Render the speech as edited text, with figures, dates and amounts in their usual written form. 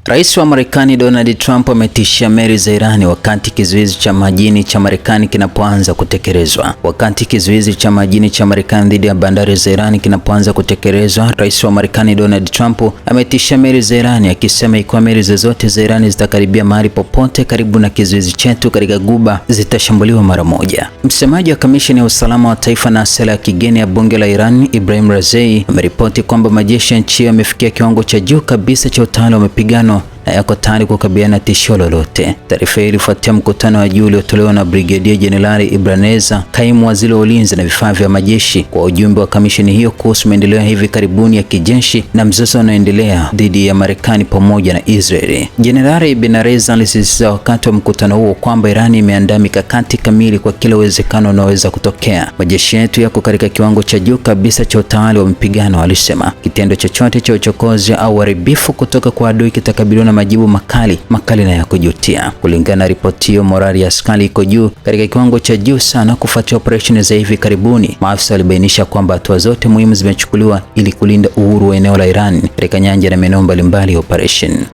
Rais wa Marekani Donald Trump ametishia meli za Irani wakati kizuizi cha majini cha Marekani kinapoanza kutekelezwa. Wakati kizuizi cha majini cha Marekani dhidi ya bandari za Irani kinapoanza kutekelezwa, Rais wa Marekani Donald Trump ametishia meli za Irani akisema ikiwa meli zozote za Irani zitakaribia mahali popote karibu na kizuizi chetu katika Ghuba zitashambuliwa mara moja. Msemaji wa Kamisheni ya Usalama wa Taifa na Sera ya Kigeni ya Bunge la Iran, Ibrahim Raziei, ameripoti kwamba majeshi ya nchi hiyo yamefikia kiwango cha juu kabisa cha utawala wa mapigano na yako tayari kukabiliana na tishio lolote. Taarifa hii ilifuatia mkutano wa juu uliotolewa na Brigedia Jenerali Ibraneza, kaimu waziri wa ulinzi na vifaa vya majeshi, kwa ujumbe wa kamisheni hiyo kuhusu maendeleo hivi karibuni ya kijeshi na mzozo unaoendelea dhidi ya Marekani pamoja na Israeli. Jenerali Ibraneza alisisitiza wakati wa mkutano huo kwamba Irani imeandaa mikakati kamili kwa kila uwezekano unaoweza kutokea. Majeshi yetu yako katika kiwango cha juu kabisa cha utawala wa mapigano, alisema. Kitendo chochote cha uchokozi au uharibifu kutoka kwa adui kitakabiliwa na majibu makali na ya kujutia. Kulingana na ripoti hiyo, morali ya askari iko juu katika kiwango cha juu sana kufuatia operesheni za hivi karibuni. Maafisa walibainisha kwamba hatua zote muhimu zimechukuliwa ili kulinda uhuru wa eneo la Iran katika nyanja na maeneo mbalimbali ya operesheni.